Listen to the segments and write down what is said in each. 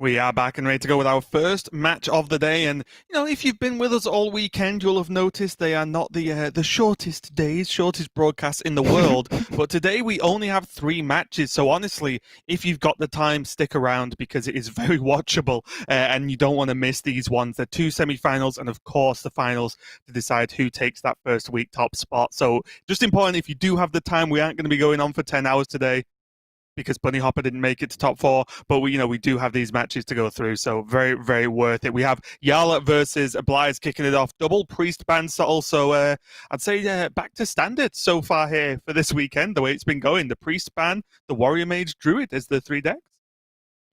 We are back and ready to go with our first match of the day. And, if you've been with us all weekend, you'll have noticed they are not the shortest days, shortest broadcasts in the world. But today we only have 3 matches. So honestly, if you've got the time, stick around because it is very watchable and you don't want to miss these ones. They're 2 semifinals and, of course, the finals to decide who takes that first week top spot. So just important, if you do have the time, we aren't going to be going on for 10 hours today, because Bunny Hopper didn't make it to top 4, but we do have these matches to go through, so very, very worth it. We have Jarla versus xBlyzes kicking it off. Double priest bans, so also, I'd say, back to standard so far here for this weekend, the way it's been going. The priest ban, the warrior mage, druid as the 3 decks.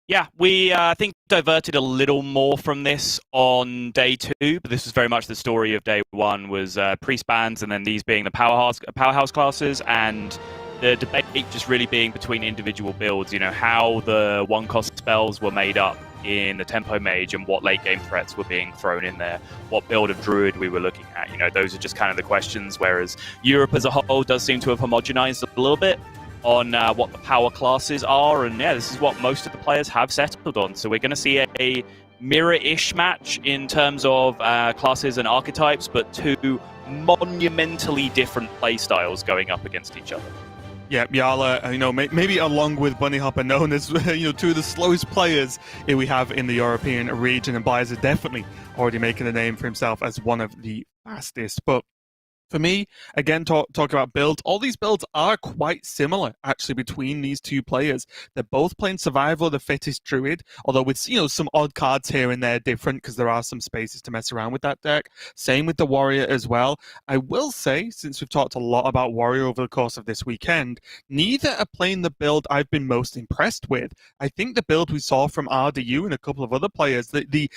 Yeah, we I think diverted a little more from this on day 2, but this was very much the story of day 1, was priest bans, and then these being the powerhouse classes, and the debate just really being between individual builds, how the 1-cost spells were made up in the tempo mage and what late game threats were being thrown in there, what build of druid we were looking at. Those are just kind of the questions, whereas Europe as a whole does seem to have homogenized a little bit on what the power classes are, and this is what most of the players have settled on. So we're going to see a mirror-ish match in terms of classes and archetypes, but 2 monumentally different playstyles going up against each other. Yeah, Jarla, maybe along with Bunny Hopper, known as 2 of the slowest players we have in the European region, and xBlyzes definitely already making a name for himself as one of the fastest. But for me, again, talk about builds. All these builds are quite similar, actually, between these 2 players. They're both playing Survival of the Fittest Druid, although with, some odd cards here and there different, because there are some spaces to mess around with that deck. Same with the Warrior as well. I will say, since we've talked a lot about Warrior over the course of this weekend, neither are playing the build I've been most impressed with. I think the build we saw from RDU and a couple of other players, the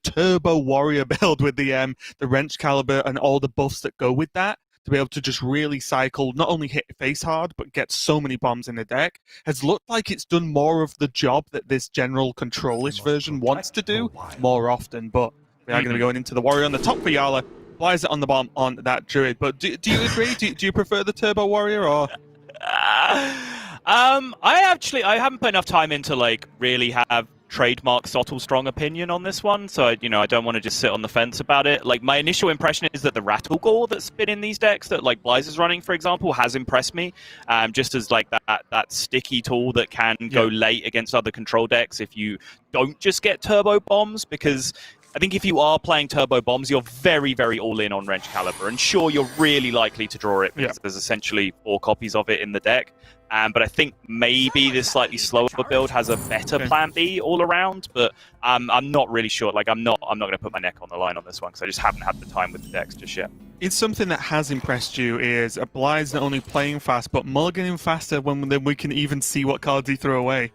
Turbo Warrior build with the Wrench Caliber and all the buffs that go with that, to be able to just really cycle, not only hit face hard, but get so many bombs in the deck, has looked like it's done more of the job that this general control-ish version wants to do more often. But we are going to be going into the Warrior on the top for Jarla. Xbylyzes on the bottom on that Druid. But do you agree? Do you prefer the Turbo Warrior, or? I haven't put enough time in to really have trademark subtle strong opinion on this one, so I don't want to just sit on the fence about it. My initial impression is that the Rattlegore that's been in these decks that xBlyzes is running, for example, has impressed me, just as that sticky tool that can go late against other control decks if you don't just get turbo bombs, because I think if you are playing turbo bombs, you're very, very all in on Wrench Caliber, and sure, you're really likely to draw it because there's essentially 4 copies of it in the deck. But I think maybe this slightly slower build has a better plan B all around, but I'm not really sure. I'm not going to put my neck on the line on this one because I just haven't had the time with the decks just yet. It's something that has impressed you is xBlyzes not only playing fast, but mulliganing faster when we can even see what cards he threw away.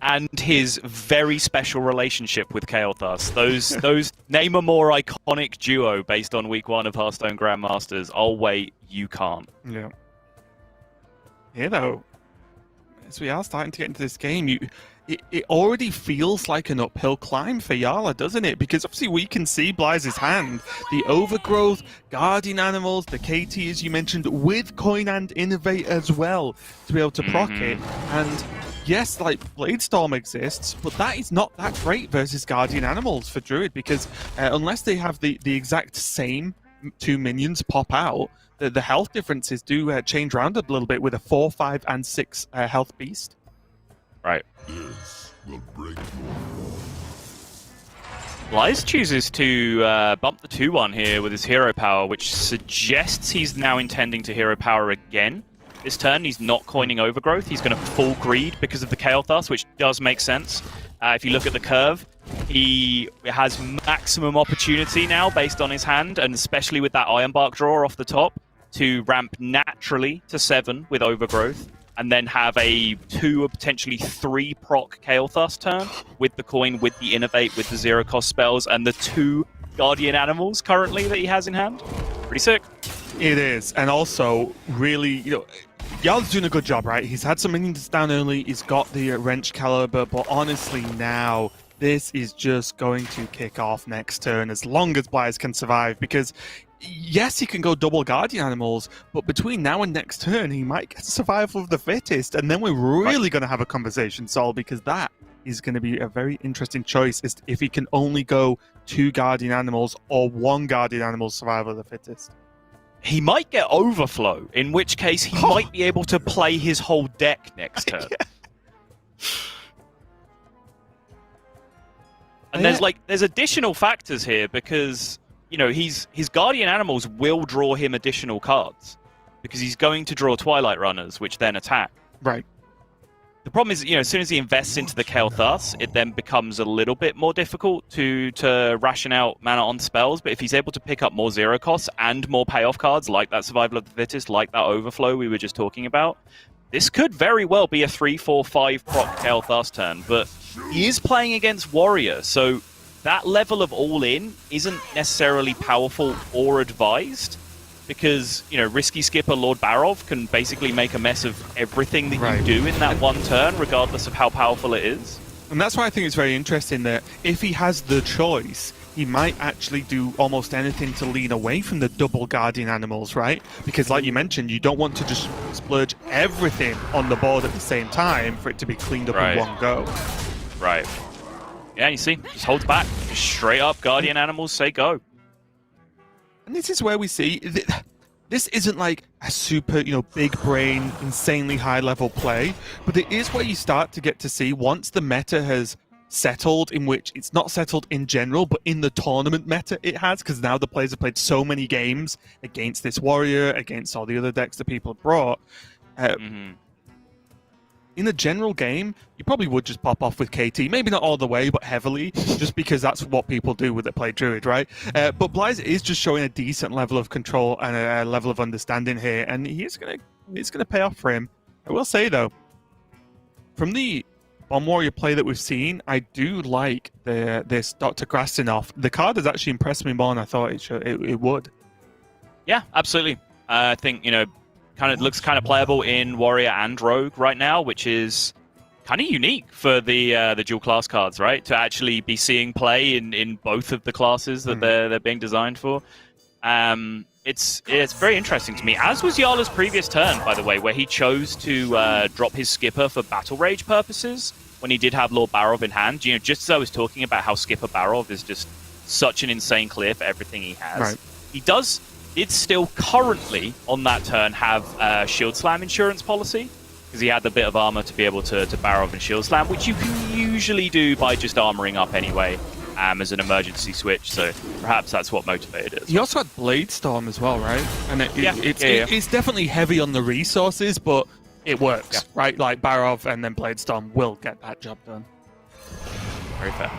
And his very special relationship with Kael'thas. Those name a more iconic duo based on week 1 of Hearthstone Grandmasters. Oh wait, you can't. Yeah. Though, as we are starting to get into this game, it already feels like an uphill climb for Jarla, doesn't it? Because obviously we can see xBlyzes' hand, the Overgrowth, Guardian Animals, the KT, as you mentioned, with Coin and Innovate as well, to be able to proc it. And yes, Bladestorm exists, but that is not that great versus Guardian Animals for Druid, because unless they have the exact same 2 minions pop out, the health differences do change around a little bit with a 4, 5, and 6 health beast. Right. This will break xBlyzes chooses to bump the 2-1 here with his hero power, which suggests he's now intending to hero power again. This turn, he's not coining Overgrowth. He's going to full greed because of the Kael'thas, which does make sense. If you look at the curve, he has maximum opportunity now based on his hand, and especially with that Ironbark draw off the top, to ramp naturally to 7 with Overgrowth, and then have a 2 or potentially 3 proc Kael'thas turn with the coin, with the Innovate, with the 0-cost spells, and the 2 Guardian Animals currently that he has in hand. Pretty sick. It is, and also really, Jarla's doing a good job, right? He's had some minions down early, he's got the Wrench Caliber, but honestly now, this is just going to kick off next turn as long as xBlyzes can survive, because yes, he can go double Guardian Animals, but between now and next turn, he might get Survival of the Fittest, and then we're really going to have a conversation, Sol, because that is going to be a very interesting choice is if he can only go 2 Guardian Animals or 1 Guardian Animal Survival of the Fittest. He might get Overflow, in which case he might be able to play his whole deck next turn. And there's additional factors here because, you know, his Guardian Animals will draw him additional cards because he's going to draw Twilight Runners, which then attack. Right. The problem is, you know, as soon as he invests into the Kael'thas, it then becomes a little bit more difficult to ration out mana on spells. But if he's able to pick up more 0 costs and more payoff cards, like that Survival of the Fittest, like that Overflow we were just talking about, this could very well be a 3-4-5 proc Kael'thas turn. But he is playing against Warrior, so that level of all-in isn't necessarily powerful or advised. Because, you know, risky skipper Lord Barov can basically make a mess of everything that you do in that one turn, regardless of how powerful it is. And that's why I think it's very interesting that if he has the choice, he might actually do almost anything to lean away from the double Guardian Animals, right? Because like you mentioned, you don't want to just splurge everything on the board at the same time for it to be cleaned up in one go. Right. Yeah, you see, just holds back. Just straight up Guardian Animals say go. And this is where we see this isn't like a super, you know, big brain, insanely high level play, but it is where you start to get to see once the meta has settled, in which it's not settled in general, but in the tournament meta it has, because now the players have played so many games against this warrior, against all the other decks that people have brought. In a general game, you probably would just pop off with KT. Maybe not all the way, but heavily, just because that's what people do with it play Druid, right? But Blyze is just showing a decent level of control and a level of understanding here, and it's gonna pay off for him. I will say, though, from the Bomb Warrior play that we've seen, I do like this Dr. Krasnov. The card has actually impressed me more than I thought it would. Yeah, absolutely. I think, you know, looks kind of playable in Warrior and Rogue right now, which is kind of unique for the dual class cards, right? To actually be seeing play in both of the classes that they're being designed for. It's very interesting to me. As was Jarla's previous turn, by the way, where he chose to drop his Skipper for Battle Rage purposes when he did have Lord Barov in hand. You know, just as I was talking about how Skipper Barov is just such an insane clear for everything he has. Right. He does. It's still currently, on that turn, have Shield Slam insurance policy, because he had the bit of armor to be able to Barov and Shield Slam, which you can usually do by just armoring up anyway, as an emergency switch, so perhaps that's what motivated it. He also had Blade Storm as well, right? And it's definitely heavy on the resources, but it works, right? Like Barov and then Blade Storm will get that job done. Very fair.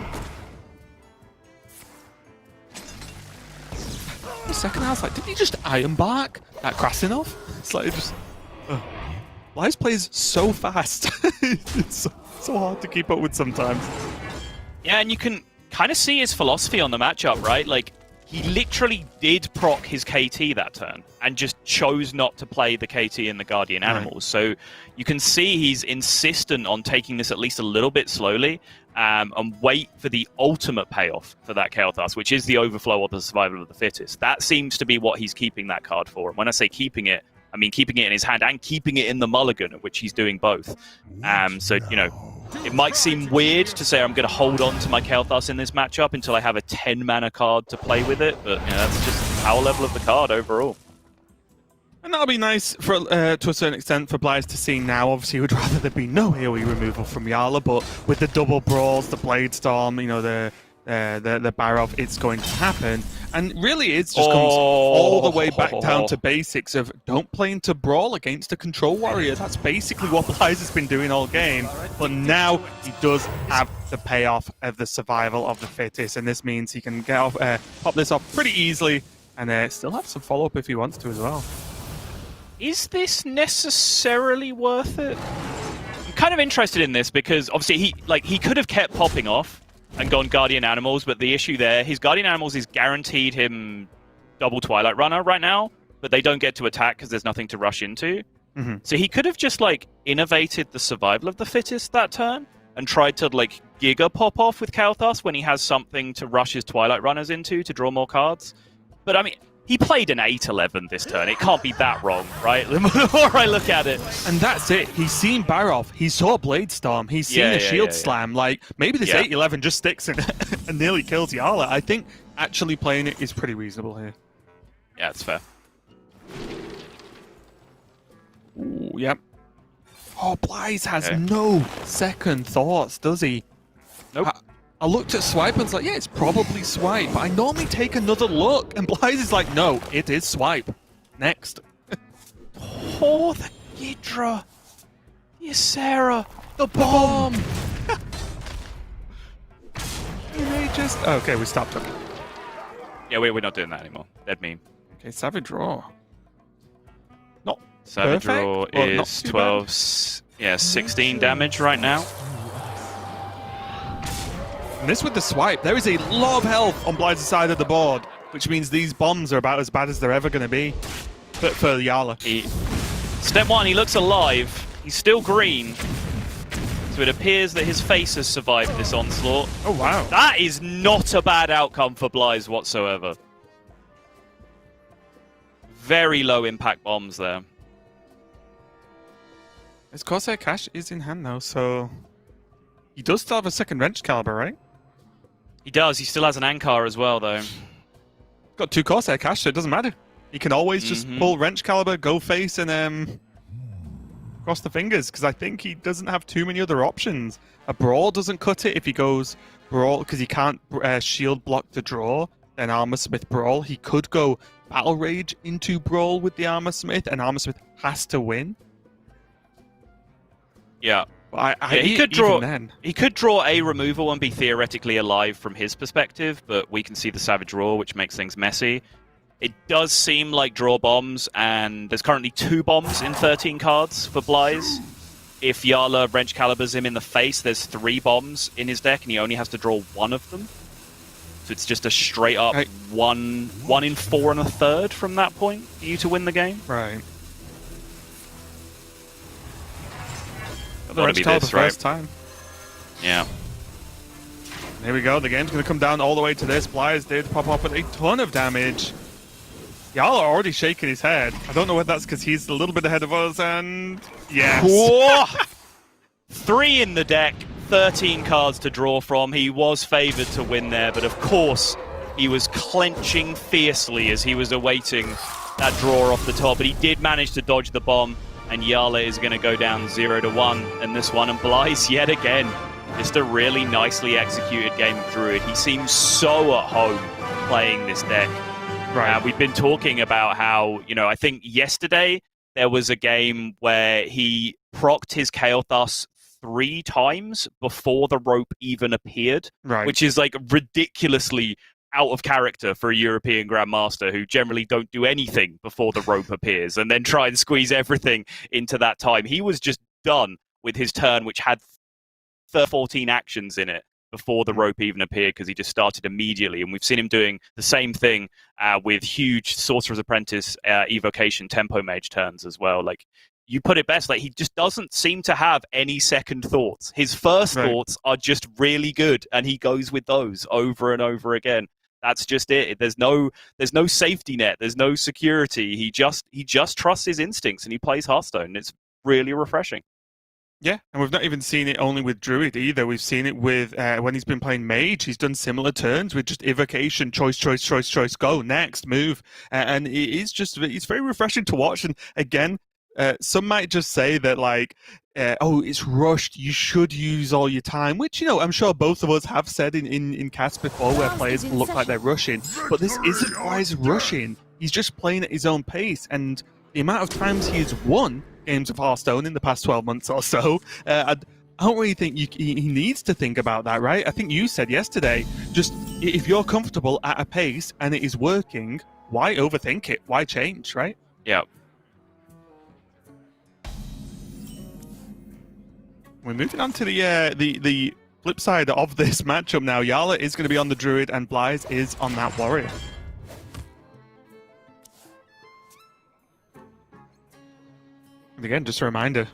For a second, I was like, did he just Ironbark that Krasnov? It's like, Blyze plays so fast. It's so hard to keep up with sometimes. Yeah, and you can kind of see his philosophy on the matchup, right? Like, he literally did proc his KT that turn and just chose not to play the KT and the Guardian Animals. So you can see he's insistent on taking this at least a little bit slowly and wait for the ultimate payoff for that Kael'thas, which is the Overflow or the Survival of the Fittest. That seems to be what he's keeping that card for. And when I say keeping it, I mean keeping it in his hand and keeping it in the mulligan, at which he's doing both. So, you know, it might seem weird to say I'm going to hold on to my Kael'thas in this matchup until I have a 10-mana card to play with it, but you know, that's just the power level of the card overall. And that'll be nice for to a certain extent for Blyze to see now. Obviously, we'd rather there be no AoE removal from Jarla, but with the double brawls, the Blade Storm, you know, the Barov, it's going to happen. And really, it just comes all the way back down to basics of don't play into Brawl against a Control Warrior. That's basically what Blyze has been doing all game. But now he does have the payoff of the Survival of the Fittest, and this means he can get off, pop this off pretty easily and still have some follow-up if he wants to as well. Is this necessarily worth it? I'm kind of interested in this because obviously he could have kept popping off and gone Guardian Animals, but the issue there, his Guardian Animals is guaranteed him double Twilight Runner right now, but they don't get to attack because there's nothing to rush into. So he could have just like innovated the Survival of the Fittest that turn and tried to like Giga pop off with Kael'thas when he has something to rush his Twilight Runners into to draw more cards. But I mean, He played an 8-11 this turn. It can't be that wrong, right? The more I look at it. And that's it. He's seen Barov. He saw Blade Storm. He's seen a Shield Slam. Like, maybe this 8-11 just sticks and, and nearly kills Jarla. I think actually playing it is pretty reasonable here. Yeah, it's fair. Ooh, yep. Oh, Blyze has no second thoughts, does he? Nope. I looked at Swipe and was like, yeah, it's probably Swipe. But I normally take another look. And Blyze is like, no, it is Swipe. Next. Oh, the Hydra. The Sarah. The bomb. Okay, we stopped him. Yeah, we're not doing that anymore. Dead meme. Okay, Savage Draw. Not Savage perfect, Draw is 12, 16 damage right now. And this with the swipe, there is a lot of health on Blyze's side of the board, which means these bombs are about as bad as they're ever going to be for Jarla. Step 1, he looks alive. He's still green. So it appears that his face has survived this onslaught. Oh, wow. That is not a bad outcome for Blyze whatsoever. Very low impact bombs there. His Corsair Cash is in hand now, so he does still have a second Wrench Caliber, right? He does. He still has an Ankar as well, though. Got 2 Corsair Cash, so it doesn't matter. He can always just pull Wrench Caliber, go face, and cross the fingers, because I think he doesn't have too many other options. A Brawl doesn't cut it if he goes Brawl, because he can't shield block the draw, then Armor Smith Brawl. He could go Battle Rage into Brawl with the Armor Smith, and Armor Smith has to win. Yeah. He could draw. He could draw a removal and be theoretically alive from his perspective, but we can see the Savage Roar, which makes things messy. It does seem like draw bombs, and there's currently 2 bombs in 13 cards for Blyze. If Jarla Wrench Calibers him in the face, there's 3 bombs in his deck, and he only has to draw 1 of them. So it's just a straight up 1 in 4 1/3 from that point for you to win the game. Right. Gotta be this, right? First time. Yeah. Here we go. The game's going to come down all the way to this. Blyze did pop up with a ton of damage. Jarla already shaking his head. I don't know whether that's because he's a little bit ahead of us, and yes. 3 in the deck, 13 cards to draw from. He was favoured to win there, but of course he was clenching fiercely as he was awaiting that draw off the top. But he did manage to dodge the bomb, and Jarla is going to go down 0-1 in this one. And Blyze, yet again, just a really nicely executed game of Druid. He seems so at home playing this deck. Right. We've been talking about how, I think yesterday there was a game where he procced his Kael'thas 3 times before the rope even appeared, which is like ridiculously out of character for a European Grandmaster who generally don't do anything before the rope appears and then try and squeeze everything into that time. He was just done with his turn, which had 14 actions in it before the rope even appeared, because he just started immediately. And we've seen him doing the same thing with huge Sorcerer's Apprentice Evocation Tempo Mage turns as well. Like, you put it best, like, he just doesn't seem to have any second thoughts. His first thoughts are just really good, and he goes with those over and over again. That's just it. There's no safety net. There's no security. He just trusts his instincts, and he plays Hearthstone. It's really refreshing. Yeah, and we've not even seen it only with Druid either. We've seen it with when he's been playing Mage. He's done similar turns with just evocation, choice, go, next, move. And it's very refreshing to watch. And again, some might just say that, like, it's rushed, you should use all your time, which, I'm sure both of us have said in cats before where players look like they're rushing. But this isn't why he's rushing. He's just playing at his own pace. And the amount of times he has won games of Hearthstone in the past 12 months or so, I don't really think he needs to think about that, right? I think you said yesterday, just if you're comfortable at a pace and it is working, why overthink it? Why change, right? Yeah. We're moving on to the flip side of this matchup now. Jarla is going to be on the Druid and Blyze is on that Warrior. And again, just a reminder,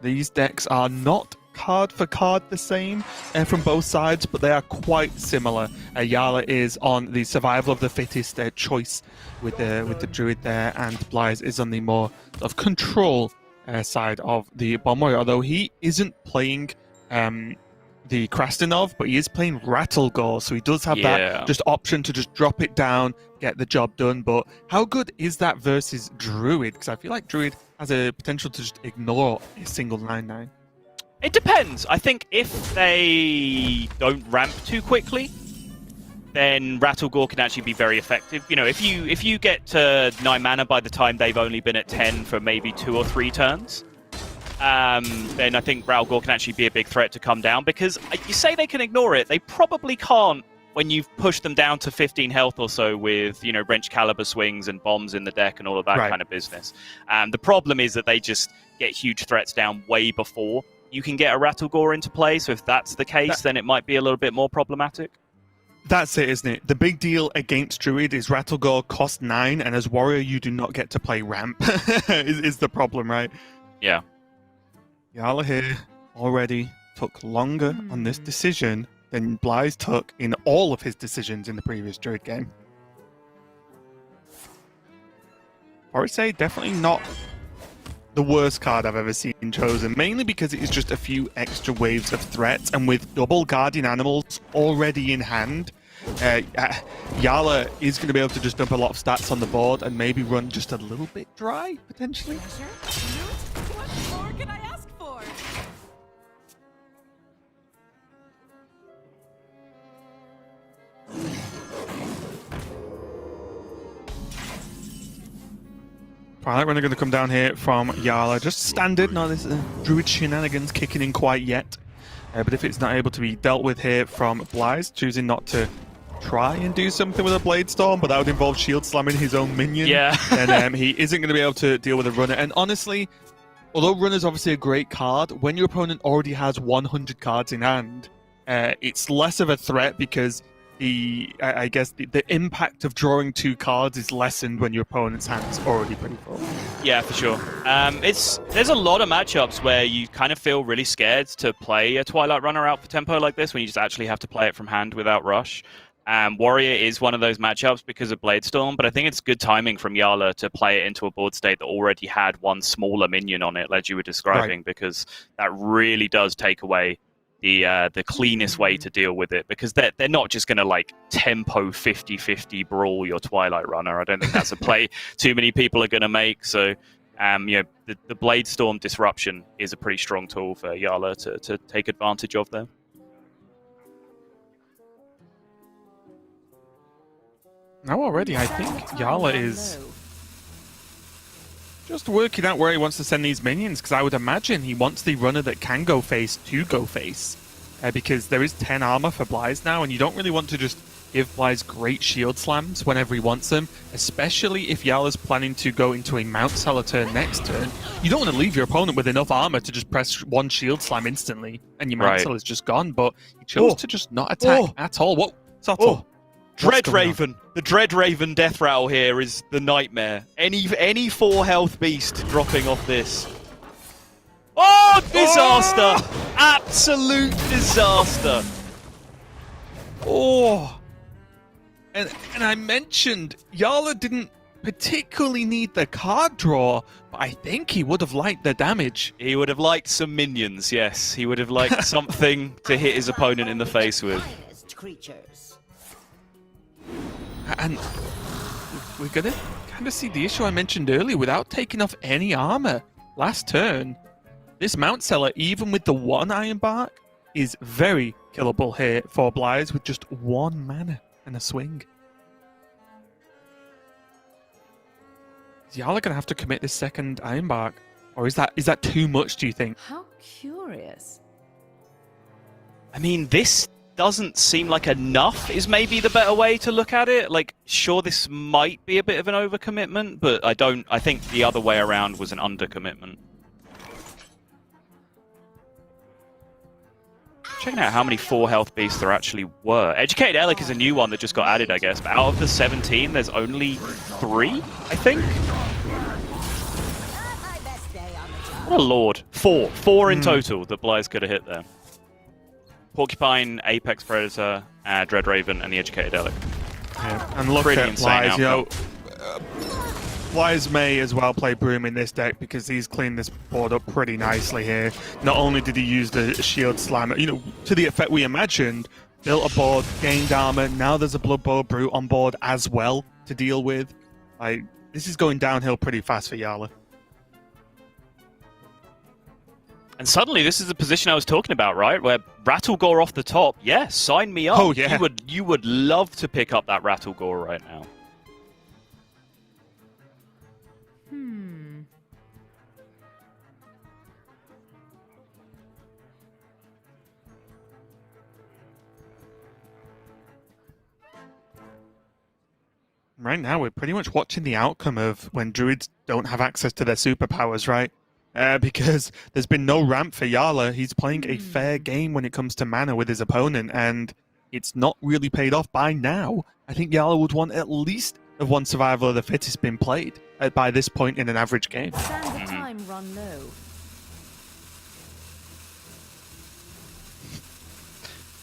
these decks are not card for card the same from both sides, but they are quite similar. Jarla is on the survival of the fittest choice with the druid there, and Xbyzes is on the more sort of control side of the bomb warrior, although he isn't playing the Krastenov, but he is playing Rattlegore, so he does have that just option to just drop it down, get the job done. But how good is that versus Druid? Because I feel like Druid has a potential to just ignore a single 9/9. It depends. I think if they don't ramp too quickly, then Rattlegore can actually be very effective. You know, if you get to 9 mana by the time they've only been at 10 for maybe 2 or 3 turns, then I think Rattlegore can actually be a big threat to come down, because you say they can ignore it, they probably can't when you've pushed them down to 15 health or so with, you know, wrench caliber swings and bombs in the deck and all of that kind of business. The problem is that they just get huge threats down way before you can get a Rattlegore into play, so if that's the case, then it might be a little bit more problematic. That's it, isn't it? The big deal against Druid is Rattlegore costs 9, and as Warrior, you do not get to play ramp, is the problem, right? Yeah. Jarla here already took longer on this decision than Xbyzes took in all of his decisions in the previous Druid game. I would say definitely not the worst card I've ever seen chosen, mainly because it is just a few extra waves of threats, and with double guardian animals already in hand, Jarla is going to be able to just dump a lot of stats on the board and maybe run just a little bit dry, potentially. What more can I ask for? Twilight Runner going to come down here from Jarla. Just standard, not this Druid shenanigans kicking in quite yet. But if it's not able to be dealt with here from Xbyzes, choosing not to try and do something with a Blade Storm, but that would involve shield slamming his own minion. Yeah. And he isn't going to be able to deal with a Runner. And honestly, although Runner's obviously a great card, when your opponent already has 100 cards in hand, it's less of a threat because I guess the impact of drawing 2 cards is lessened when your opponent's hand's already pretty full. Yeah, for sure. There's a lot of matchups where you kind of feel really scared to play a Twilight Runner out for tempo like this, when you just actually have to play it from hand without rush. Warrior is one of those matchups because of Blade Storm, but I think it's good timing from Jarla to play it into a board state that already had one smaller minion on it, like you were describing, because that really does take away the cleanest way to deal with it, because they're not just going to like tempo 50-50 brawl your Twilight Runner. I don't think that's a play too many people are going to make. So you know, the Blade Storm disruption is a pretty strong tool for Jarla to take advantage of there. Now already, I think Jarla is just working out where he wants to send these minions, because I would imagine he wants the runner that can go face to go face, because there is 10 armor for Xbyzes now, and you don't really want to just give Xbyzes great shield slams whenever he wants them, especially if Jarla's planning to go into a Mount Seller turn next turn. You don't want to leave your opponent with enough armor to just press one shield slam instantly, and your Mount Seller's just gone, but he chose to just not attack at all. What? Dread Raven. The Dread Raven death rattle here is the nightmare. Any 4 health beast dropping off this. Oh, disaster! Oh! Absolute disaster. Oh. And I mentioned Jarla didn't particularly need the card draw, but I think he would have liked the damage. He would have liked some minions, yes. He would have liked something to hit his opponent in the face with. And we're going to kind of see the issue I mentioned earlier. Without taking off any armor last turn, this Mount Seller, even with the 1 Iron Bark, is very killable here for Xbyzes with just 1 mana and a swing. Is Jarla going to have to commit this second Iron Bark? Or is that too much, do you think? How curious. I mean, this doesn't seem like enough is maybe the better way to look at it. Like, sure, this might be a bit of an overcommitment, but I think the other way around was an undercommitment. Checking out how many 4 health beasts there actually were. Educated Elec is a new one that just got added, I guess, but out of the 17, there's only 3, I think. What a lord. Four in total that xBlyzes could have hit there. Porcupine, Apex Predator, Dread Raven, and the Educated Elec. Yeah. And look Pretty at insane xBlyzes, you know, outcome. xBlyzes may as well play Broom in this deck because he's cleaned this board up pretty nicely here. Not only did he use the Shield Slam, you know, to the effect we imagined, built a board, gained armor, now there's a Blood Bowl Brute on board as well to deal with. Like, this is going downhill pretty fast for Jarla. And suddenly, this is the position I was talking about, right? Where Rattlegore off the top. Yeah, sign me up. Oh, yeah. You would love to pick up that Rattlegore right now. Right now, we're pretty much watching the outcome of when Druids don't have access to their superpowers, right? Because there's been no ramp for Jarla. He's playing a fair game when it comes to mana with his opponent, and it's not really paid off by now. I think Jarla would want at least of one survival of the fittest been played by this point in an average game. Sands of time run low.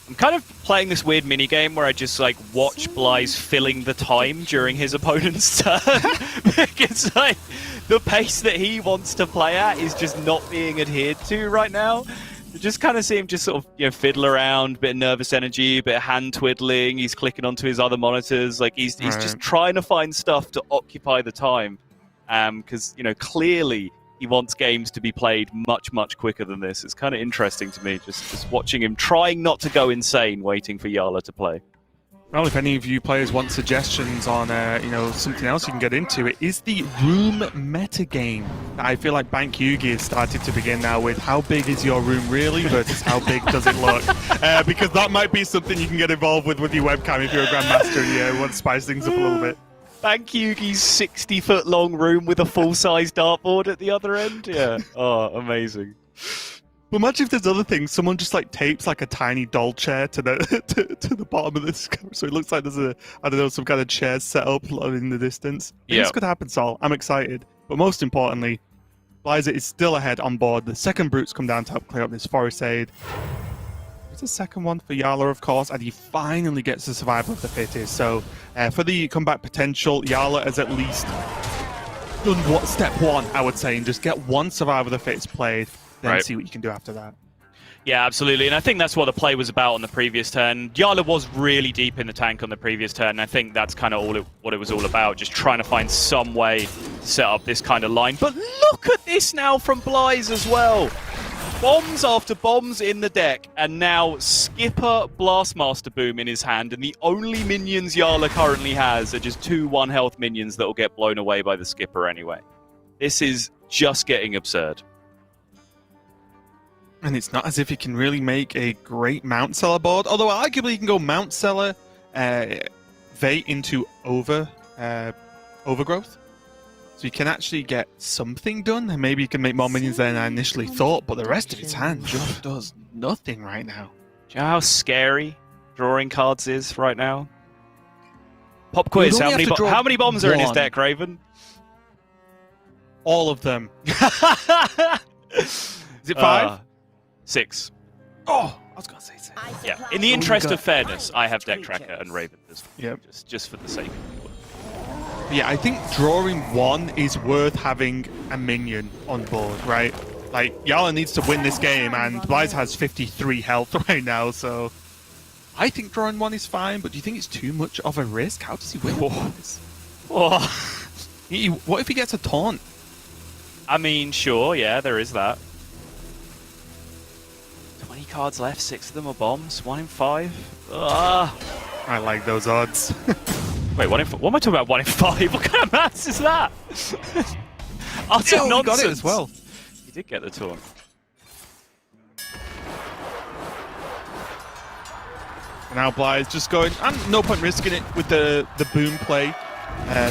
I'm kind of playing this weird mini game where I just like watch xBlyzes filling the time during his opponent's turn because like the pace that he wants to play at is just not being adhered to right now. You just kind of see him just sort of fiddle around, bit of nervous energy, bit of hand twiddling. He's clicking onto his other monitors, like he's just trying to find stuff to occupy the time, because clearly he wants games to be played much, much quicker than this. It's kind of interesting to me, just watching him trying not to go insane, waiting for Jarla to play. Well, if any of you players want suggestions on, something else you can get into, it is the room meta game that I feel like Bank Yugi has started to begin now with. How big is your room really versus how big does it look? Because that might be something you can get involved with your webcam if you're a Grandmaster and you want to spice things up a little bit. Bank Yugi's 60-foot long room with a full-size dartboard at the other end? Yeah. Oh, amazing. But imagine if there's other things. Someone just like tapes like a tiny doll chair to the to the bottom of this, so it looks like there's some kind of chair set up in the distance. Yeah. This could happen, Sol. I'm excited. But most importantly, xBlyzes is still ahead on board. The second Brutes come down to help clear up this Forest Aid. There's a second one for Jarla, of course, and he finally gets the survival of the fittest. So for the comeback potential, Jarla has at least done step one, I would say, and just get one survival of the fittest played. Then see what you can do after that. Yeah, absolutely. And I think that's what the play was about on the previous turn. Jarla was really deep in the tank on the previous turn. And I think that's kind of what it was all about, just trying to find some way to set up this kind of line. But look at this now from xBlyzes as well. Bombs after bombs in the deck, and now Skipper Blastmaster Boom in his hand, and the only minions Jarla currently has are just 2 1-health minions that will get blown away by the Skipper anyway. This is just getting absurd. And it's not as if he can really make a great Mount Seller board, although arguably you can go Mount Seller, Vate into Overgrowth. So you can actually get something done, and maybe you can make more minions than I initially thought, but the rest of his hand just does nothing right now. Do you know how scary drawing cards is right now? Pop quiz, how many bombs are in his deck, Raven? All of them. Is it 5? 6. Oh, I was going to say 6. Yeah, in the interest of fairness, I have Deck Tracker and Raven as well. Yep. Just for the sake of it. Yeah, I think drawing 1 is worth having a minion on board, right? Like, Jarla needs to win this game, and xBlyzes has 53 health right now, so I think drawing 1 is fine, but do you think it's too much of a risk? How does he win this? Oh. What if he gets a taunt? I mean, sure, yeah, there is that. 20 cards left, 6 of them are bombs, 1 in 5. I like those odds. Wait, what am I talking about? 1 in 5? What kind of maths is that? Utter nonsense. He got it as well. He did get the taunt. And now xBlyzes just going, and no point risking it with the boom play,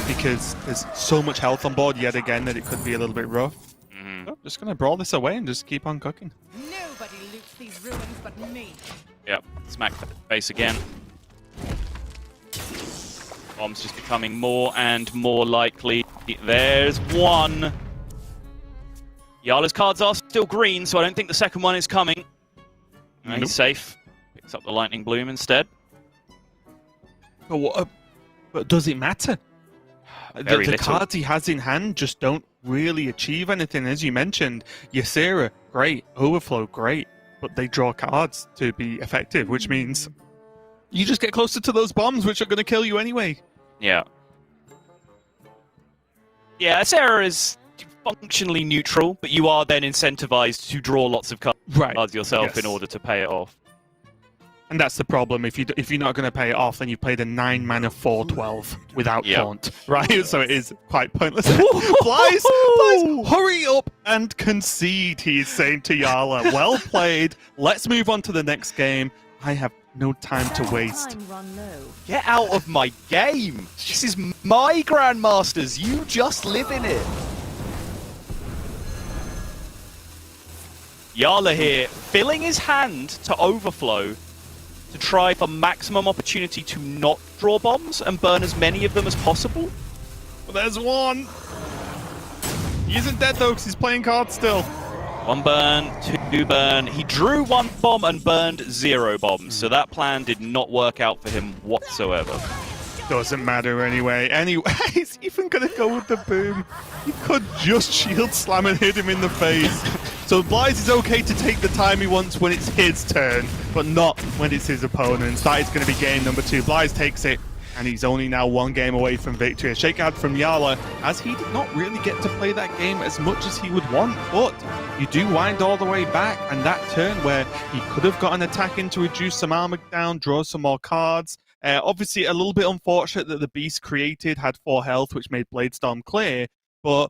because there's so much health on board yet again that it could be a little bit rough. So just going to brawl this away and just keep on cooking. Nobody loots these ruins but me. Yep, smack the face again. Bombs just becoming more and more likely. There's one. Jarla's cards are still green, so I don't think the second one is coming. Nope. He's safe. Picks up the Lightning Bloom instead. But does it matter? Very The little. cards he has in hand just don't really achieve anything. As you mentioned, Ysera, great. Overflow, great. But they draw cards to be effective, which means you just get closer to those bombs, which are going to kill you anyway. Yeah. Yeah, Ysera is functionally neutral, but you are then incentivized to draw lots of cards yourself Yes. in order to pay it off. And that's the problem. If you're not going to pay it off, then you played a 9-mana 4/12 without Yep. taunt, right? So it is quite pointless. Xbyzes, hurry up and concede, he's saying to Jarla. Well played. Let's move on to the next game. I have no time to waste. Time run low. Get out of my game! This is my Grandmasters! You just live in it! Jarla here, filling his hand to overflow to try for maximum opportunity to not draw bombs and burn as many of them as possible. Well, there's one. He isn't dead though, because he's playing cards still. One burn, two burn. He drew one bomb and burned 0 bombs, so that plan did not work out for him whatsoever. Doesn't matter anyway. Anyway, he's even going to go with the boom. He could just shield slam and hit him in the face. So Xbyzes is okay to take the time he wants when it's his turn, but not when it's his opponent's. That is going to be game number 2. Xbyzes takes it, and he's only now 1 game away from victory. A shakeout from Jarla, as he did not really get to play that game as much as he would want, but you do wind all the way back, and that turn where he could have got an attack in to reduce some armor down, draw some more cards. Obviously, a little bit unfortunate that the beast created had 4 health, which made Bladestorm clear, but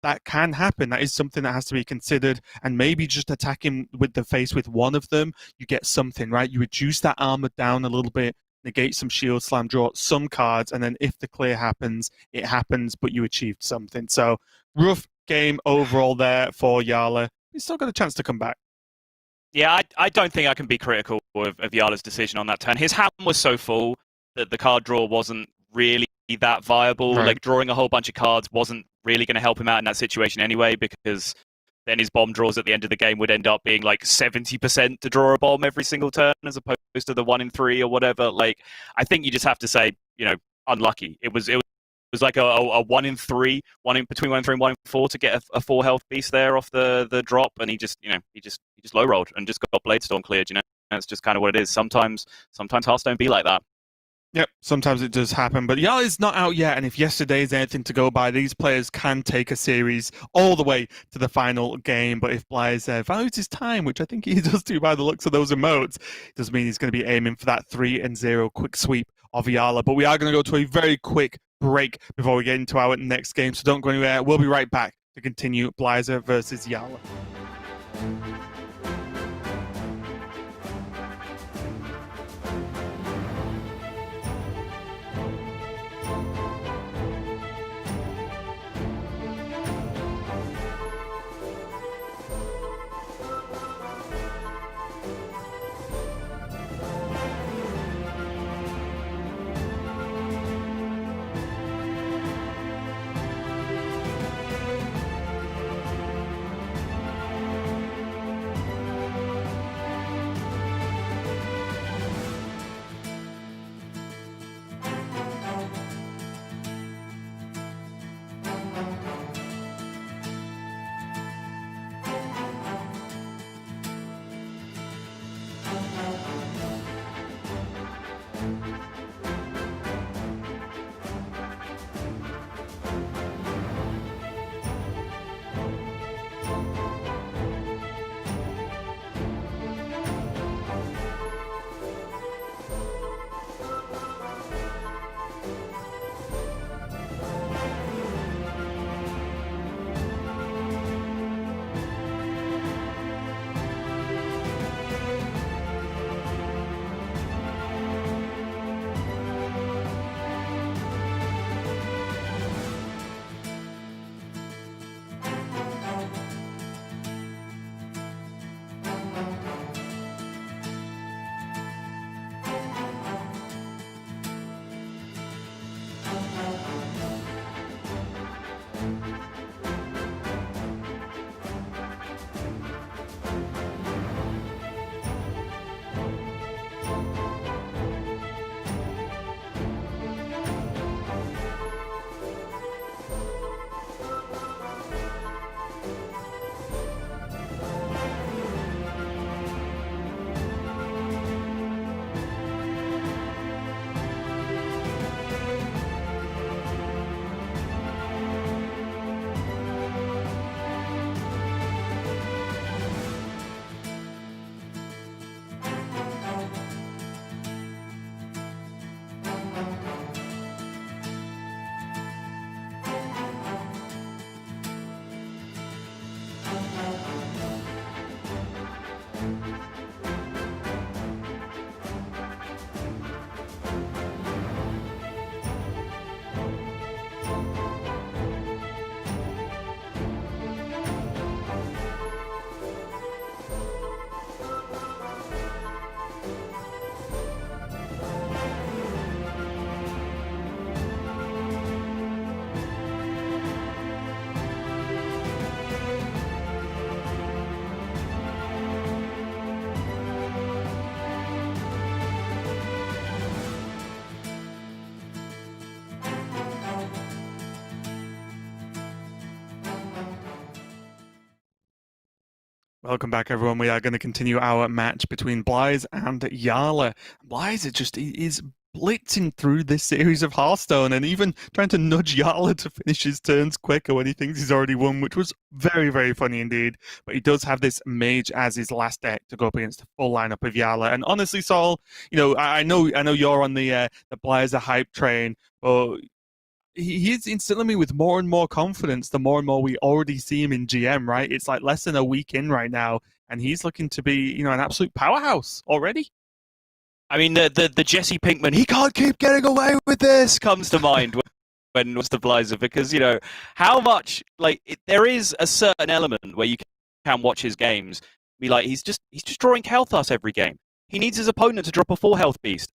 that can happen. That is something that has to be considered, and maybe just attack him with the face with one of them. You get something, right? You reduce that armor down a little bit, negate some shield slam, draw some cards, and then if the clear happens, it happens, but you achieved something. So, rough game overall there for Jarla. He's still got a chance to come back. Yeah, I don't think I can be critical of Jarla's decision on that turn. His hand was so full that the card draw wasn't really that viable. Right. Like, drawing a whole bunch of cards wasn't really going to help him out in that situation anyway, because then his bomb draws at the end of the game would end up being like 70% to draw a bomb every single turn, as opposed to the 1 in 3 or whatever. Like, I think you just have to say, unlucky. It was like a 1 in 3, between 1 in 3 and 1 in 4 to get a 4 health beast there off the drop, and he just low rolled and just got Bladestorm cleared. That's just kind of what it is. Sometimes Hearthstone be like that. Yep, sometimes it does happen, but Jarla is not out yet, and if yesterday is anything to go by, these players can take a series all the way to the final game, but if Xbyzes values his time, which I think he does do by the looks of those emotes, it does mean he's going to be aiming for that 3-0 quick sweep of Jarla. But we are going to go to a very quick break before we get into our next game, so don't go anywhere. We'll be right back to continue Xbyzes versus Jarla. Welcome back, everyone. We are going to continue our match between xBlyzes and Jarla. xBlyzes is blitzing through this series of Hearthstone and even trying to nudge Jarla to finish his turns quicker when he thinks he's already won, which was very, very funny indeed. But he does have this mage as his last deck to go up against the full lineup of Jarla. And honestly, Saul, I know you're on the xBlyzes hype train, but he is instilling me with more and more confidence the more and more we already see him in GM, right? It's like less than a week in right now, and he's looking to be, an absolute powerhouse already. I mean, the Jesse Pinkman, he can't keep getting away with this, comes to mind when it was the xBlyzes, because, how much, there is a certain element where you can watch his games, be like, he's just drawing Kalthus every game. He needs his opponent to drop a 4-health beast.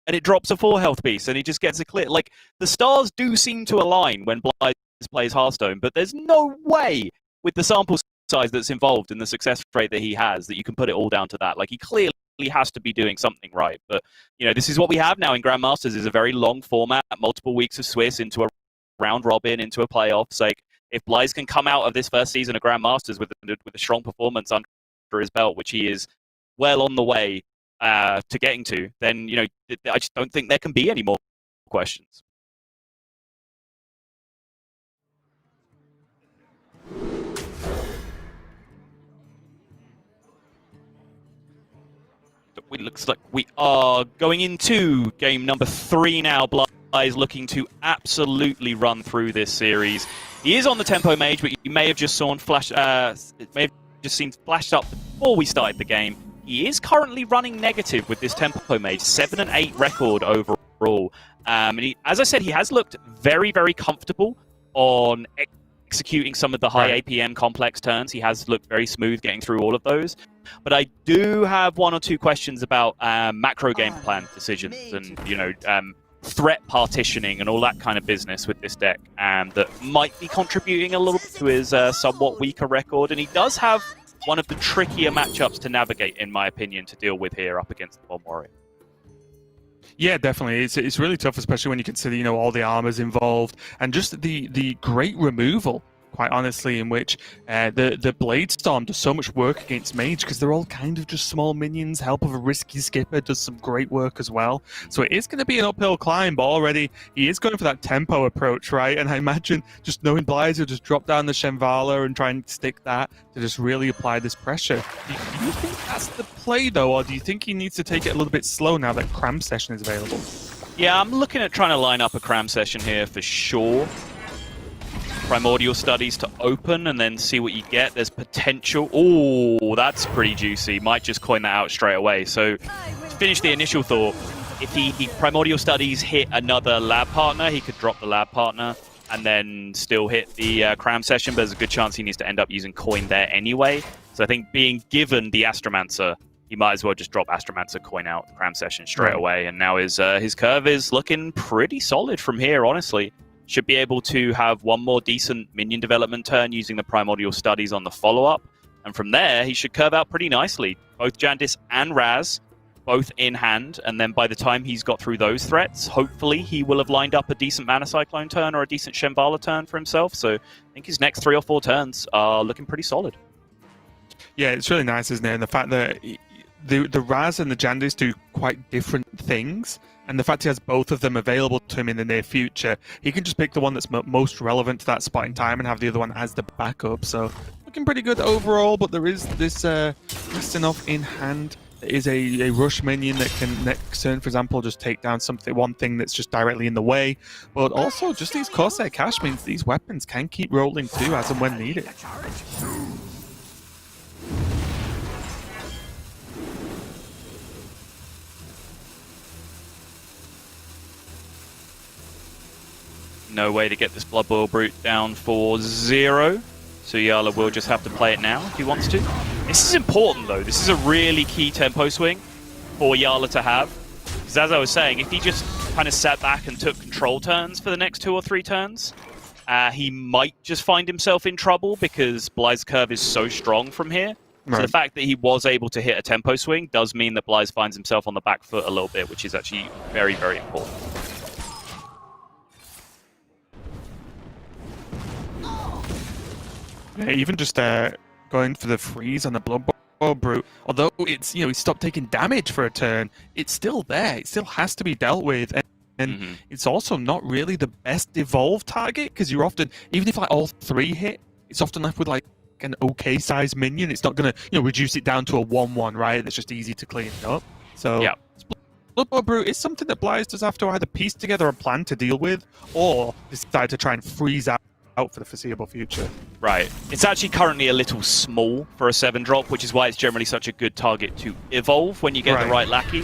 And it drops a 4-health beast, and he just gets a clear. Like, the stars do seem to align when xBlyzes plays Hearthstone, but there's no way, with the sample size that's involved and the success rate that he has, that you can put it all down to that. Like, he clearly has to be doing something right. But, this is what we have now in Grandmasters, is a very long format, multiple weeks of Swiss into a round robin, into a playoffs. Like, if xBlyzes can come out of this first season of Grandmasters with a strong performance under his belt, which he is well on the way to getting to, then I just don't think there can be any more questions. It looks like we are going into game number 3 now. xBlyzes looking to absolutely run through this series. He is on the tempo mage, but you may have just seen flashed up before we started the game. He is currently running negative with this tempo mage, 7 and 8 record overall. And as I said, he has looked very, very comfortable on executing some of the high APM complex turns. He has looked very smooth getting through all of those. But I do have 1 or 2 questions about macro game plan decisions and, threat partitioning and all that kind of business with this deck that might be contributing a little bit to his somewhat weaker record. And he does have one of the trickier matchups to navigate, in my opinion, to deal with here up against the Bomb Warrior. Yeah, definitely. It's really tough, especially when you consider, all the armors involved and just the great removal, quite honestly, in which the Blade Storm does so much work against Mage because they're all kind of just small minions. Help of a Risky Skipper does some great work as well. So it is going to be an uphill climb, but already he is going for that tempo approach, right? And I imagine just knowing xBlyzes will just drop down the Shemvala and try and stick that to just really apply this pressure. Do you think that's the play, though, or do you think he needs to take it a little bit slow now that Cram Session is available? Yeah, I'm looking at trying to line up a Cram Session here for sure. Primordial Studies to open and then see what you get. There's potential. Oh, that's pretty juicy. Might just coin that out straight away. So to finish the initial thought, if he Primordial Studies hit another lab partner, he could drop the lab partner and then still hit the Cram Session, but there's a good chance he needs to end up using coin there anyway. So I think being given the Astromancer, he might as well just drop Astromancer, coin out the Cram Session straight away. And now his curve is looking pretty solid from here, honestly. Should be able to have one more decent minion development turn using the Primordial Studies on the follow-up. And from there, he should curve out pretty nicely. Both Jandis and Raz, both in hand. And then by the time he's got through those threats, hopefully he will have lined up a decent Mana Cyclone turn or a decent Shemvala turn for himself. So I think his next 3 or 4 turns are looking pretty solid. Yeah, it's really nice, isn't it? And the fact that the Raz and the Jandis do quite different things. And the fact he has both of them available to him in the near future, he can just pick the one that's most relevant to that spot in time and have the other one as the backup. So looking pretty good overall, but there is this resting off in hand. There is a rush minion that can next turn, for example, just take down one thing that's just directly in the way. But also just these Corsair Cash means these weapons can keep rolling too as and when needed. No way to get this Blood Boil Brute down for 0. So Jarla will just have to play it now if he wants to. This is important, though. This is a really key tempo swing for Jarla to have. Because as I was saying, if he just kind of sat back and took control turns for the next 2 or 3 turns, he might just find himself in trouble because xBlyzes' curve is so strong from here. Right. So the fact that he was able to hit a tempo swing does mean that xBlyzes finds himself on the back foot a little bit, which is actually very, very important. Yeah, even just going for the freeze on the Blood Bowl Brute. Although it's, he stopped taking damage for a turn, it's still there. It still has to be dealt with. And it's also not really the best evolved target, because you're often, even if like all 3 hit, it's often left with like an okay sized minion. It's not going to reduce it down to a 1/1, right? That's just easy to clean up. So yeah. Blood Bowl Brute is something that BlyzE does have to either piece together a plan to deal with, or decide to try and freeze out for the foreseeable future. Right. It's actually currently a little small for a 7-drop, which is why it's generally such a good target to evolve when you get the right lackey.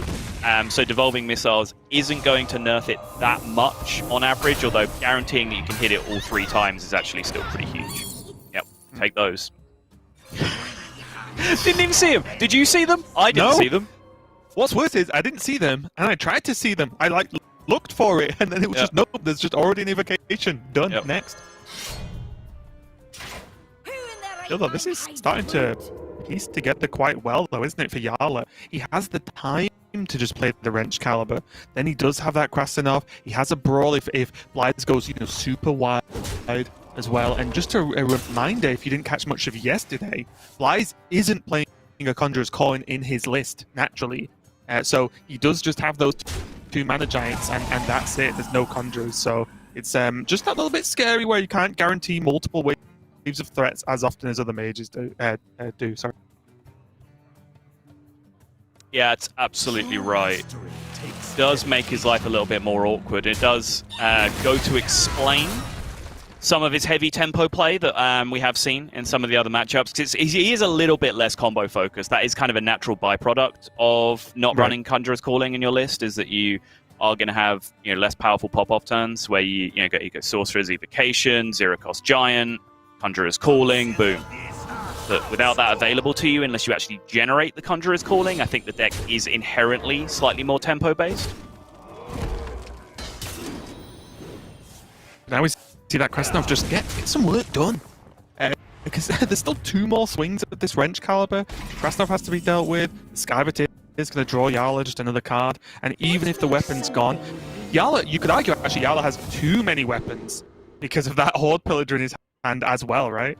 So devolving missiles isn't going to nerf it that much on average, although guaranteeing that you can hit it all 3 times is actually still pretty huge. Yep, take those. Didn't even see them. Did you see them? I didn't see them. What's worse is I didn't see them, and I tried to see them. I looked for it, and then it was just, nope, there's just already an evocation. Done. Next. Although this is starting to piece together quite well, though, isn't it, for Jarla? He has the time to just play the Wrench Caliber. Then he does have that Krasinov. He has a Brawl if BlyzE goes, super wide as well. And just a reminder, if you didn't catch much of yesterday, BlyzE isn't playing a Conjurer's Calling in his list, naturally. So he does just have those 2 Mana Giants, and that's it. There's no Conjurers. So it's just that little bit scary where you can't guarantee multiple waves of threats as often as other mages do. Sorry. Yeah, it's absolutely right. It does make his life a little bit more awkward. It does go to explain some of his heavy tempo play that we have seen in some of the other matchups. Because he is a little bit less combo focused. That is kind of a natural byproduct of not running Conjurer's Calling in your list, is that you are going to have less powerful pop-off turns where you go Sorcerer's Evocation, Zero-Cost Giant, Conjurer's Calling, boom. But without that available to you, unless you actually generate the Conjurer's Calling, I think the deck is inherently slightly more tempo-based. Now we see that Krasinov just get some work done. Because there's still 2 more swings at this Wrench Caliber. Krasinov has to be dealt with. Skyvert is going to draw Jarla just another card. And even if the weapon's gone, Jarla, you could argue actually Jarla has too many weapons because of that Horde Pillager in his hand as well, right?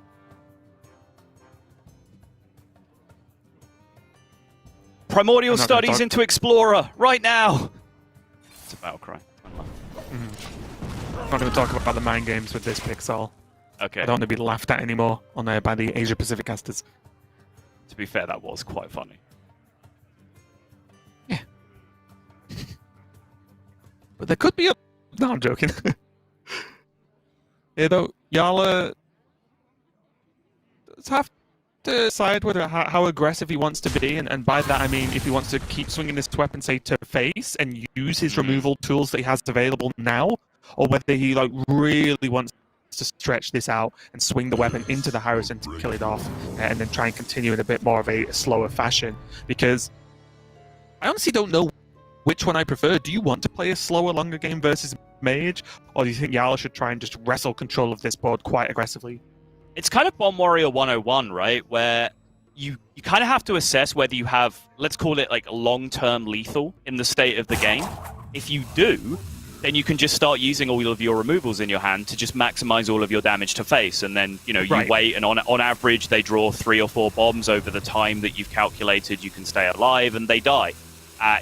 Primordial Studies into Explorer right now. It's a battle cry. I'm not going to talk about the mind games with this Pixel. Okay. I don't want to be laughed at anymore on there by the Asia Pacific casters. To be fair, that was quite funny. Yeah. But there could be a... No, I'm joking. Yeah, though, Jarla does have to decide whether how aggressive he wants to be, and by that I mean if he wants to keep swinging this weapon, say, to face and use his removal tools that he has available now, or whether he really wants to stretch this out and swing the weapon into the Harrison to kill it off, and then try and continue in a bit more of a slower fashion. Because I honestly don't know which one I prefer. Do you want to play a slower, longer game versus Mage, or do you think Jarla should try and just wrestle control of this board quite aggressively? It's kind of Bomb Warrior 101, right? Where you kind of have to assess whether you have, let's call it like long-term lethal in the state of the game. If you do, then you can just start using all of your removals in your hand to just maximize all of your damage to face. And then, you wait, and on average, they draw 3 or 4 bombs over the time that you've calculated you can stay alive, and they die.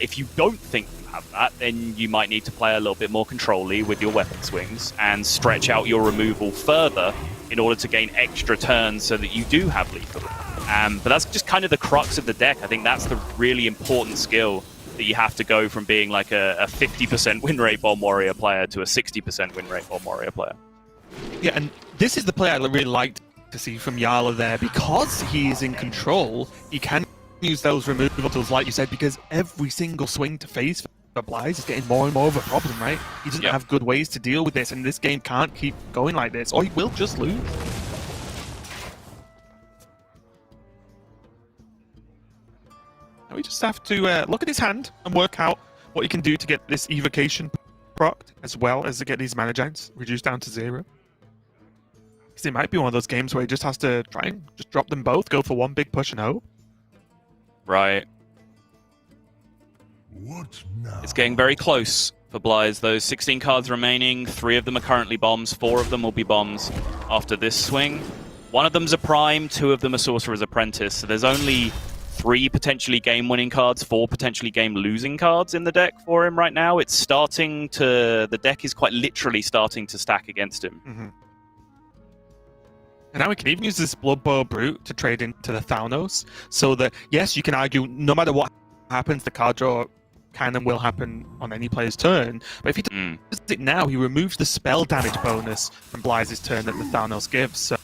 If you don't think you have that, then you might need to play a little bit more control-y with your weapon swings and stretch out your removal further in order to gain extra turns so that you do have lethal. But that's just kind of the crux of the deck. I think that's the really important skill that you have to go from being like a 50% win rate Bomb Warrior player to a 60% win rate Bomb Warrior player. Yeah, and this is the play I really liked to see from Jarla there. Because he is in control, he can use those removal tools, like you said, because every single swing to face for BlyzE is getting more and more of a problem, right? He doesn't have good ways to deal with this, and this game can't keep going like this, or he will just lose. Now we just have to look at his hand and work out what he can do to get this evocation procced, as well as to get these mana giants reduced down to 0. Because it might be one of those games where he just has to try and just drop them both, go for one big push and hope. Right. What now? It's getting very close for BlyzE. Those 16 cards remaining, 3 of them are currently bombs, 4 of them will be bombs after this swing. One of them's a Prime, 2 of them are Sorcerer's Apprentice, so there's only 3 potentially game-winning cards, 4 potentially game-losing cards in the deck for him right now. It's starting to... The deck is quite literally starting to stack against him. Mm-hmm. And now we can even use this Blood Bowl Brute to trade into the Thanos, so that, yes, you can argue no matter what happens, the card draw can and will happen on any player's turn. But if he does it now, he removes the spell damage bonus from xBlyzes' turn that the Thanos gives. So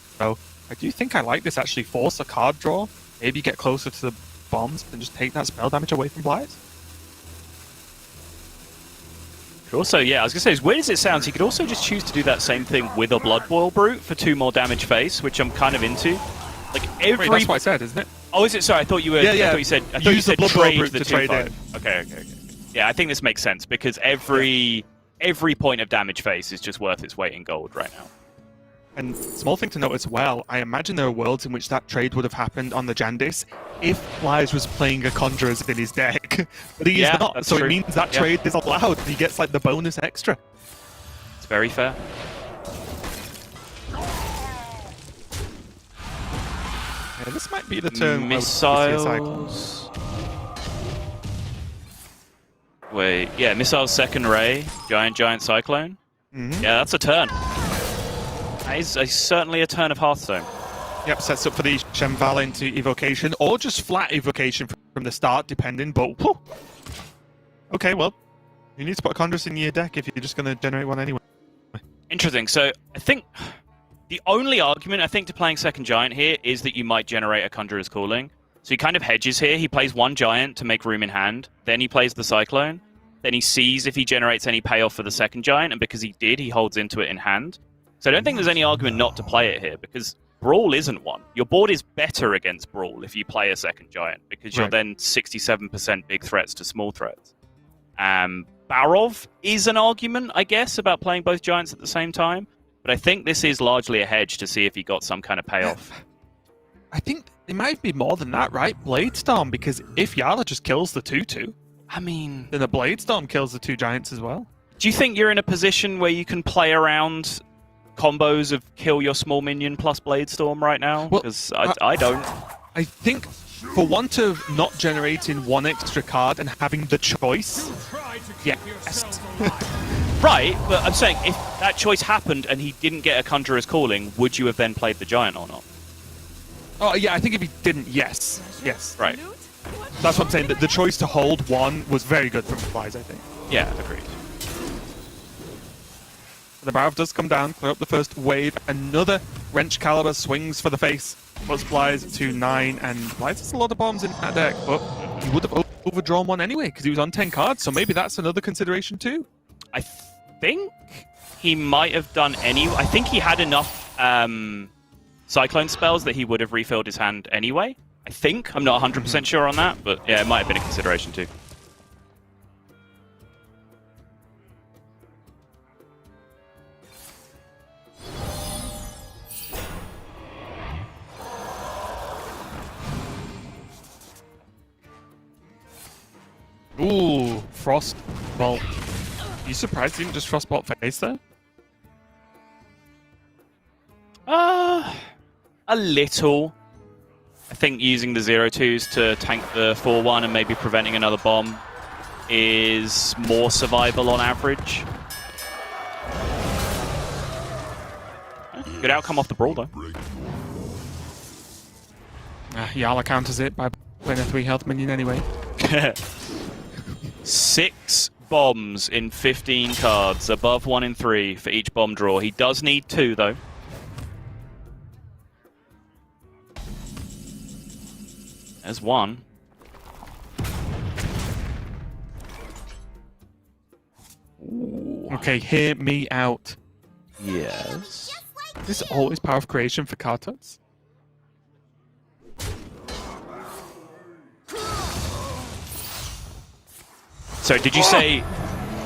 I do think I like this, actually. Force a card draw, maybe get closer to the bombs, and just take that spell damage away from xBlyzes. Also, yeah, I was going to say, as weird as it sounds, he could also just choose to do that same thing with a Blood Boil Brute for 2 more damage face, which I'm kind of into. Like every... Wait, that's what I said, isn't it? Oh, is it? Sorry, I thought you were... Yeah. I thought you said, Use the Blood Boil Brute to trade 2/5. in. Okay. Yeah, I think this makes sense, because every point of damage face is just worth its weight in gold right now. And small thing to note as well, I imagine there are worlds in which that trade would have happened on the Jandis if xBlyzes was playing a Conjurers in his deck. But he is not, that's so true. it means that trade is allowed. He gets like the bonus extra. It's very fair. Yeah, this might be the turn where we see a cycle. Missiles... Wait, yeah, Missiles Second Ray, Giant Cyclone. Mm-hmm. Yeah, that's a turn. That is certainly a turn of Hearthstone. Yep, sets up for the Shemval into Evocation, or just flat Evocation from the start, depending, but... Whew. Okay, well, you need to put a Conjurers in your deck if you're just going to generate one anyway. Interesting. So I think the only argument, I think, to playing second Giant here is that you might generate a Conjurer's Calling. So he kind of hedges here. He plays 1 Giant to make room in hand. Then he plays the Cyclone. Then he sees if he generates any payoff for the second Giant, and because he did, he holds into it in hand. So I don't think there's any argument not to play it here, because Brawl isn't one. Your board is better against Brawl if you play a second Giant, because you're then 67% big threats to small threats. Barov is an argument, I guess, about playing both Giants at the same time, but I think this is largely a hedge to see if he got some kind of payoff. I think it might be more than that, right? Bladestorm, because if Jarla just kills the 2/2, I mean... then the Bladestorm kills the 2 Giants as well. Do you think you're in a position where you can play around combos of kill your small minion plus Bladestorm right now? Well, Because I don't. I think for want of not generating 1 extra card and having the choice, yes. Right, but I'm saying if that choice happened and he didn't get a Conjurer's Calling, would you have then played the Giant or not? Oh, yeah, I think if he didn't, yes. Yes. Right. That's what I'm saying. The choice to hold 1 was very good from xBlyzes, I think. Yeah, agreed. The Barov does come down, clear up the first wave. Another Wrench Caliber swings for the face. Puts xBlyzes to 9, and xBlyzes has a lot of bombs in that deck, but he would have overdrawn 1 anyway, because he was on 10 cards, so maybe that's another consideration too. I think he might have done any... I think he had enough Cyclone spells that he would have refilled his hand anyway. I think. I'm not 100% sure on that, but yeah, it might have been a consideration too. Ooh, Frostbolt. Are you surprised he didn't just Frostbolt face there? A little. I think using the 0/2s to tank the 4/1 and maybe preventing another bomb is more survival on average. Good outcome off the Brawl, though. Jarla counters it by playing a 3 health minion anyway. 6 bombs in 15 cards, above 1 in 3 for each bomb draw. He does need 2, though. There's 1. Ooh. Okay, hear me out. Yes. This is always power of creation for Cartots. So did you say...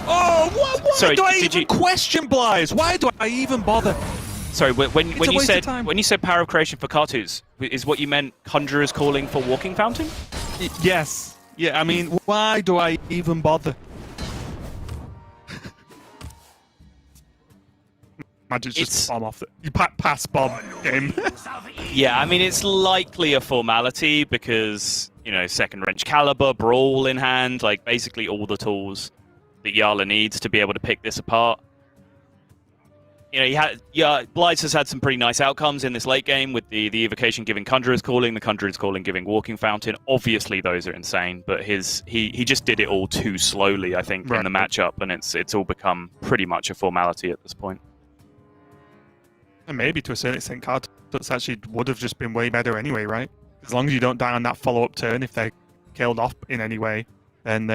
Oh, why Sorry, do I did even you- question Blyze? Why do I even bother? Sorry, when a you waste of said time. when you said power of creation for Cartoons, is what you meant Conjurer's Calling for Walking Fountain? Yes. Yeah, I mean, why do I even bother? imagine it's just bomb off you pass bomb game. Yeah, I mean, it's likely a formality because, you know, second wrench caliber, brawl in hand, like basically all the tools that Jarla needs to be able to pick this apart. You know, xBlyzes has had some pretty nice outcomes in this late game with the evocation giving Conjurer's Calling, the Conjurer's Calling giving Walking Fountain. Obviously, those are insane, but he just did it all too slowly, I think, in the matchup, and it's all become pretty much a formality at this point. And maybe to a certain extent, cards actually would have just been way better anyway, right? As long as you don't die on that follow-up turn, if they're killed off in any way, then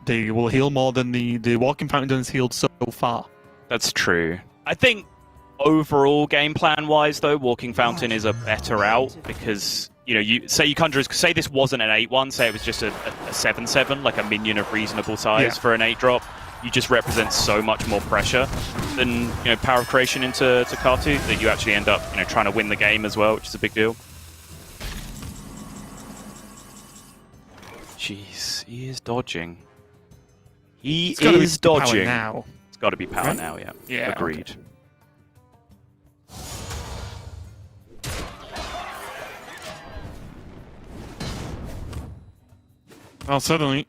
they will heal more than the Walking Fountain has healed so far. That's true. I think overall game plan wise though, Walking Fountain is a better out because, you know, you say this wasn't an 8-1, say it was just a 7-7, like a minion of reasonable size for an 8-drop. You just represent so much more pressure than, you know, Power of Creation into Kartu that you actually end up, you know, trying to win the game as well, which is a big deal. Jeez, he is dodging. He is dodging. Now. It's got to be power now, yeah. Yeah. Agreed. Okay. Well, suddenly,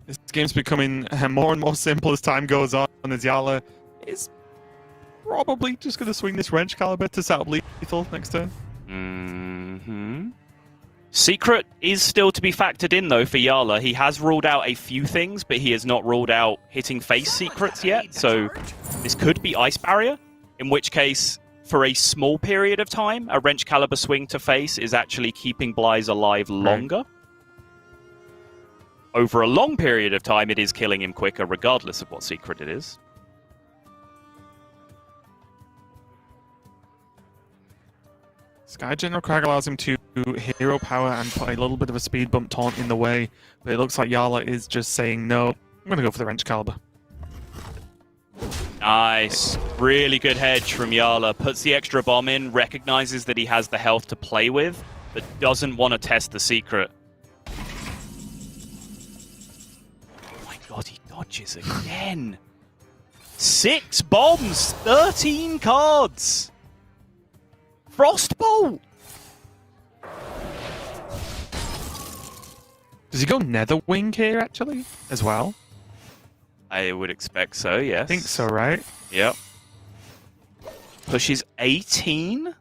this game's becoming more and more simple as time goes on, as Jarla is probably just going to swing this wrench caliber to set up lethal next turn. Mm-hmm. Secret is still to be factored in, though, for Jarla. He has ruled out a few things, but he has not ruled out hitting face secrets yet. So this could be Ice Barrier, in which case, for a small period of time, a Wrench Caliber swing to face is actually keeping xBlyzes alive longer. Over a long period of time, it is killing him quicker, regardless of what secret it is. Sky General Crag allows him to hero power and put a little bit of a speed bump taunt in the way, but it looks like Jarla is just saying, no, I'm going to go for the Wrench Caliber. Nice. Really good hedge from Jarla. Puts the extra bomb in, recognizes that he has the health to play with, but doesn't want to test the secret. Oh my god, he dodges again. 6 bombs, 13 cards. Frostbolt! Does he go Netherwing here, actually, as well? I would expect so, yes. I think so, right? Yep. Pushes 18?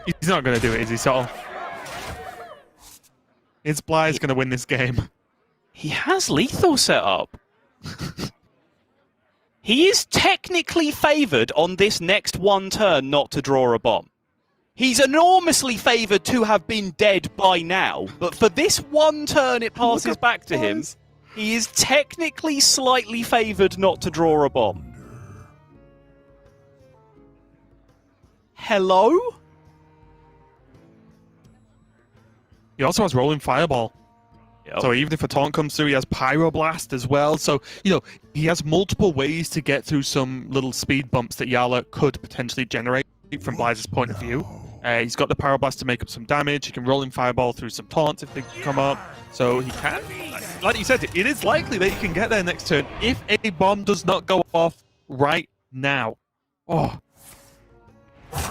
He's not going to do it, is he, Sottle? Is xBlyzes going to win this game? He has lethal set up. He is technically favoured on this next one turn not to draw a bomb. He's enormously favoured to have been dead by now, but for this one turn it passes back to him. He is technically slightly favoured not to draw a bomb. Hello? He also has Rolling Fireball. Yep. So even if a taunt comes through, he has Pyroblast as well. So, you know, he has multiple ways to get through some little speed bumps that Jarla could potentially generate from xBlyzes' point of view. He's got the Pyroblast to make up some damage. He can roll in Fireball through some taunts if they come up. So he can, like you said, it is likely that he can get there next turn if a bomb does not go off right now. Oh.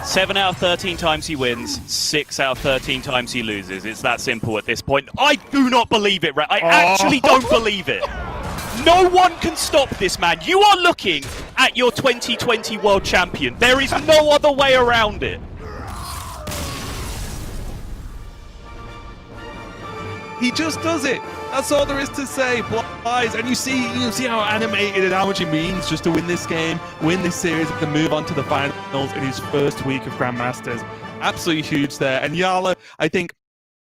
7 out of 13 times he wins, 6 out of 13 times he loses. It's that simple at this point. I do not believe it, Ray. I actually don't believe it. No one can stop this man. You are looking at your 2020 world champion. There is no other way around it. He just does it. That's all there is to say. xBlyzes, and you see how animated and how much it means just to win this game, win this series, and move on to the finals in his first week of Grandmasters. Absolutely huge there. And Jarla, I think,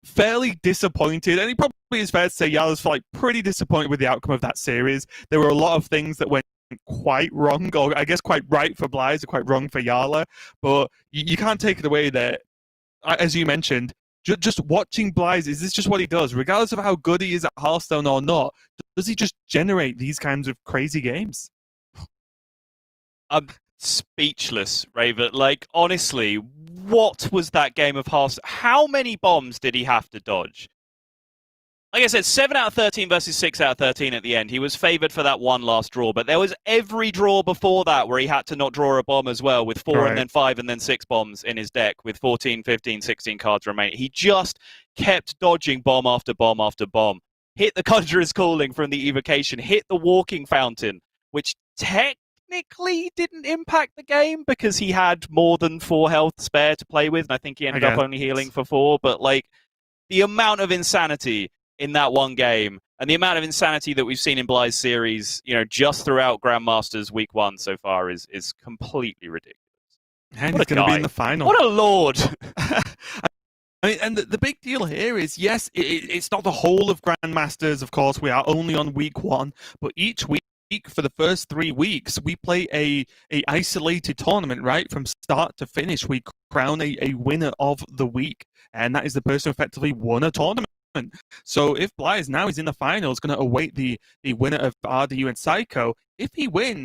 fairly disappointed, and he probably is fair to say Jarla's like pretty disappointed with the outcome of that series. There were a lot of things that went quite wrong, or I guess quite right for xBlyzes, or quite wrong for Jarla, but you can't take it away that, as you mentioned, just watching xBlyzes, is this just what he does? Regardless of how good he is at Hearthstone or not, does he just generate these kinds of crazy games? I'm speechless, Raven. Like, honestly, what was that game of Hearthstone? How many bombs did he have to dodge? like I said, 7 out of 13 versus 6 out of 13 at the end. He was favoured for that one last draw, but there was every draw before that where he had to not draw a bomb as well, with 4 and then 5 and then 6 bombs in his deck, with 14, 15, 16 cards remaining. He just kept dodging bomb after bomb after bomb. Hit the Conjurer's Calling from the Evocation, hit the Walking Fountain, which technically didn't impact the game because he had more than 4 health spare to play with, and I think he ended up only healing for 4, but like the amount of insanity in that one game, and the amount of insanity that we've seen in Bly's series, just throughout Grandmasters week 1 so far is completely ridiculous. And he's going to be in the final. What a lord! I mean, and the big deal here is, yes, it's not the whole of Grandmasters, of course. We are only on week 1, but each week, for the first 3 weeks, we play a isolated tournament, right? From start to finish, we crown a winner of the week, and that is the person who effectively won a tournament. So if Blyze now is in the finals, going to await the winner of RDU and Psycho. If he wins,